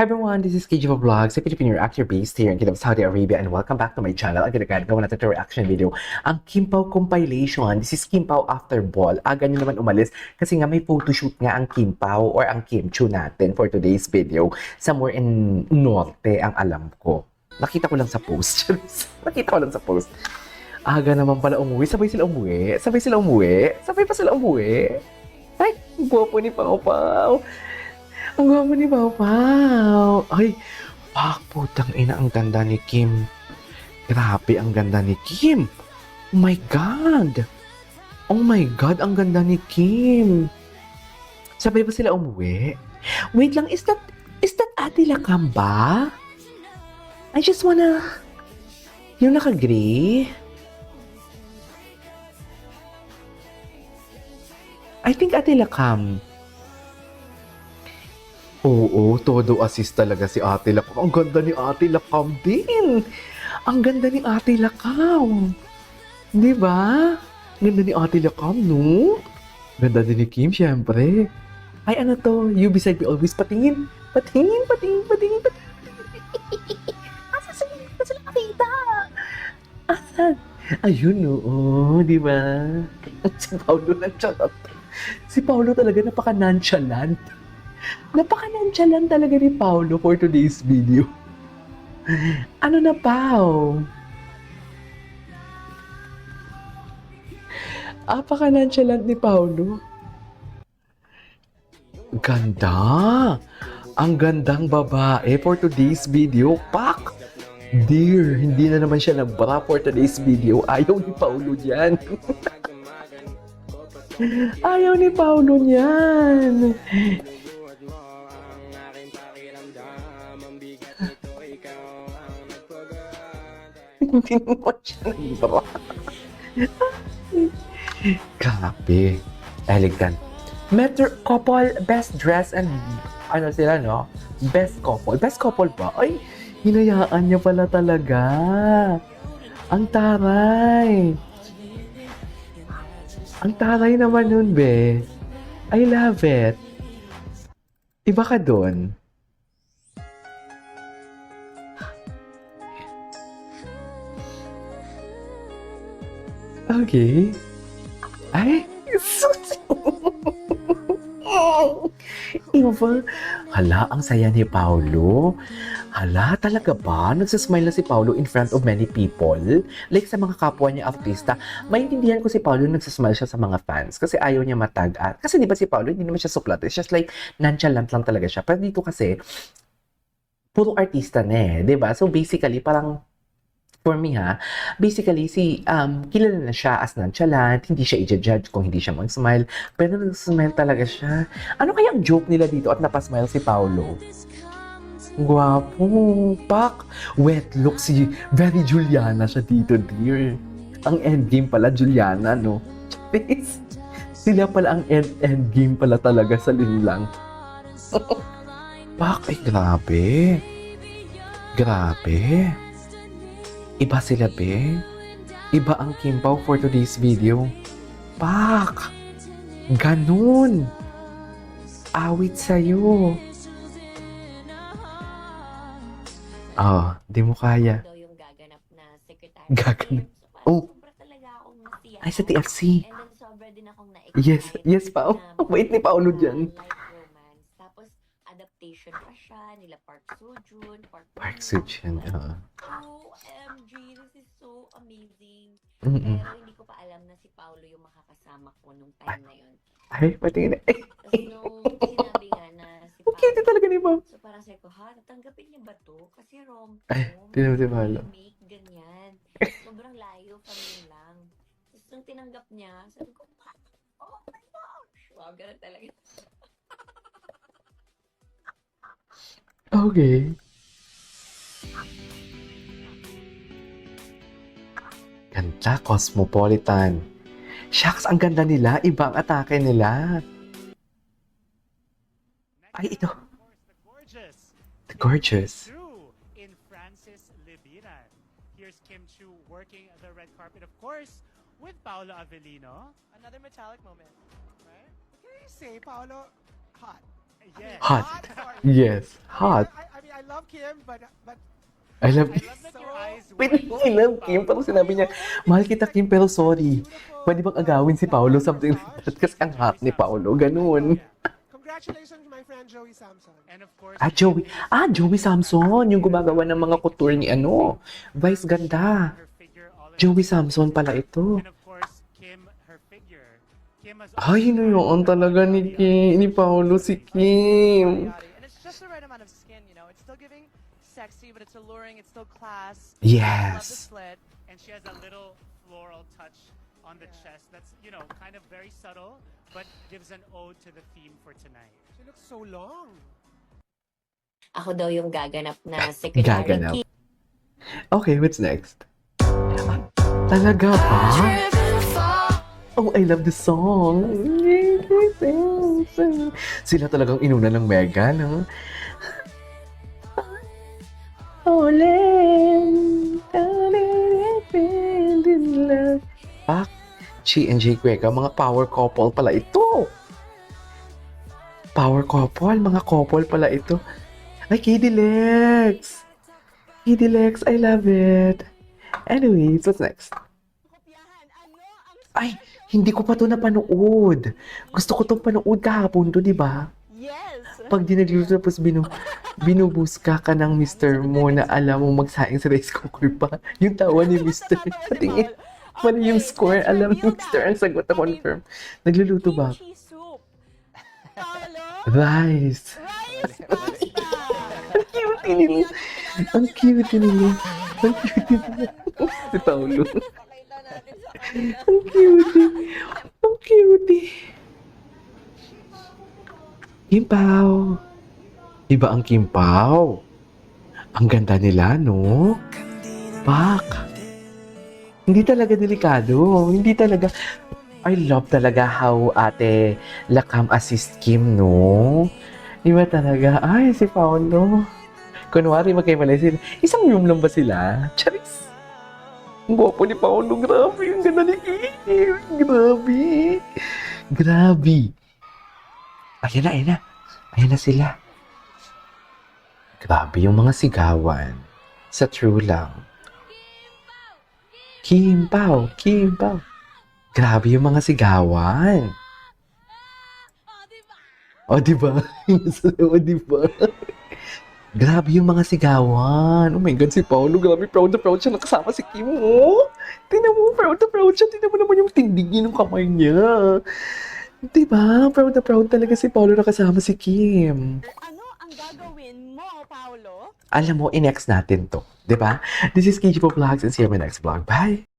Hi everyone, this is KG Vlogs, a Filipino reactor based here in Kingdom of Saudi Arabia, and welcome back to my channel. Again, gawa natin ito reaction video. Ang Kim Pao compilation. This is Kim Pao after ball. Aga nyo naman umalis kasi nga may photoshoot nga ang Kim Pao or ang Kim Chu natin for today's video. Somewhere in Norte ang alam ko. Nakita ko lang sa post. Nakita ko lang sa post. Aga naman pala umuwi. Sabay sila umuwi. Sabay pa sila umuwi. Ay, guwapo ni Pao Pao. Ang gwapo ni Pao Pao. Ay, putang ina, ang ganda ni Kim. Grabe, ang ganda ni Kim. Oh my God. Oh my God, ang ganda ni Kim. Sabay ba sila umuwi? Wait lang, is that Ate Lakam ba? I just wanna... Yung naka-gray? I think Ate Lakam. Oo, todo assist talaga si Ate Lakam. Ang ganda ni Ate Lakam din. Ang ganda ni Ate Lakam. Di ba? Ganda ni Ate Lakam, no? Ganda din ni Kim, syempre. Ay, ano to? You beside me always. Patingin. Asan sila nakita? Asan? Ayun, oo. Di ba? Si Paolo nonchalant. Si Paolo talaga napaka-nonchalant. Napaka-nonchalant talaga ni Paolo for today's video. Ano na, Pao? Napaka-nonchalant ni Paolo. Ganda! Ang gandang babae for today's video. Pak! Dear, hindi na naman siya nagbara for today's video. Ayaw ni Paolo yan. Ayaw ni Paolo yan. Hindi naman siya nagbara. Grabe. Elegant. Meter couple, best dress and ano sila, no? Best couple. Best couple ba? Ay, hinayaan niya pala talaga. Ang taray. Ang taray naman nun, be. I love it. Iba ka dun. Okay. Ay, Iba. Hala, ang saya ni Paolo. Hala, talaga ba? Nagsasmile na si Paolo in front of many people? Like sa mga kapwa niya artista. Maintindihan ko si Paolo nagsasmile siya sa mga fans kasi ayaw niya matag-at. Kasi di ba si Paolo, hindi naman siya suplat. It's just like, nonchalant lang talaga siya. Pero dito kasi, puro artista na eh. Di ba? So basically, parang for me basically kilala na siya as nonchalant, hindi siya i-judge kung hindi siya mag-smile, pero nag-smile talaga siya. Ano kaya ang joke nila dito at napasmile si Paolo? Gwapo, pak, wet look very Juliana siya dito, dear. Ang endgame pala, Juliana, no? Sila pala ang endgame pala talaga sa linlang. Pak, ay grabe. Grabe. Iba sila, be. Iba ang Kim Pao for today's video. Pak! Ganun! Awit sa'yo. Di mo kaya. Yung gaganap na secretary. Gaganap. Oh. Sobra talaga akong nasiya. Ay, sa TFC. And then sobra din akong na-excite. Yes, Pao. Wait ni Paolo dyan. Light romance. Tapos, adaptation pa siya. Nila Park Seo-joon. Park Seo-joon, OMG, this is so amazing. Mm-mm. Pero hindi ko pa alam na si Paolo yung makakasama ko nung time na yun. Ay, patingin na. Tapos nung sinabi nga na si Paolo, Cute talaga ni Pao. so parang sabi ko, tatanggapin niya ba to? Kasi rom-com, Ay, tingnan mo si Paolo. remake, ganyan. Sobrang layo, family lang. Tapos nung tinanggap niya, sabi ko, oh my gosh! Wow, ganun talaga. Okay. Ganda, cosmopolitan. Shucks, ang ganda nila. Iba ang atake nila. Ay, ito. The Gorgeous. In Francis Libiran. Here's Kim Chu working the red carpet, of course, with Paolo Avellino. Another metallic moment, right? Can you say Paolo hot? Yes. Hot. Sorry. Yes, hot. I I love Kim, but I love I love that your eyes I love Kim. Parang sinabi niya, mahal kita Kim, pero sorry. Pwede bang agawin si Paolo? Something like that. Kasi ang hot ni Paolo. Ganun. congratulations, my friend Joey Samson. And of course, Joey Samson. Yung gumagawa ng mga couture ni Vice Ganda. her figure all in Joey Samson pala ito. And of course, Kim, her figure. Kim has Ay, no yun talaga ni Paolo si Kim. And it's just the right amount of skin, you know. It's still giving sexy, but it's alluring. It's still class. Love the Yes. slit. and she has a little floral touch on the chest that's, kind of very subtle, but gives an ode to the theme for tonight. She looks so long. Ako daw yung gaganap na Secretary Gaganap. Kim. Okay, what's next? Talaga ba? Oh, I love the song. Sila talagang inuna ng Mega, no? Pak, Chi and Jay Cueca, mga power couple pala ito. Power couple, mga couple pala ito. Ay, KD Lex! KD Lex, I love it. Anyways, what's next? Ay, hindi ko pa to napanood. Gusto ko tong panood kahapon to, di ba? Yes! Pag dinagluto tapos binubuska ka ng mister mo na alam mo magsaing sa rice cooker pa. Yung tawa ni mister. Patingin. Mali yung score. Alam ni mister ang sagot na confirm. Nagluluto ba? Kimchi soup. Paolo? Rice. Rice pasta. Ang cute nila. Ang cute nila. Ang cute nila. Si Paolo. Pakita natin sa kanila. Ang cute. Ang cute. Kimpaw. Iba ang Kimpaw. Ang ganda nila, no? Pak. Hindi talaga delikado. Hindi talaga. I love talaga how ate Lakam assist Kim, no? Iba talaga. Ay, si Paolo. Kunwari, magkahiwalay sila. Isang room lang ba sila? Charis. Ang gwapo ni Paolo. Grabe. Ang ganda ni Kim. Grabe. Grabe. Ayan na, ayan na. Ayan na sila. Grabe yung mga sigawan. Sa true lang. Kimpaw! Kimpaw! Grabe yung mga sigawan. O, diba? O, diba? Grabe yung mga sigawan. Oh my God, si Paolo. Grabe, proud na proud siya nakasama si Kim. Oh, tingnan mo, proud na proud siya. Tingnan mo naman yung tindigin ng kamay niya. Diba? Proud na proud talaga si Paolo nakasama si Kim. Ano ang gagawin mo, Paolo? Alam mo, i-next natin to. Diba? This is KG Vlogs and see you in my next vlog. Bye!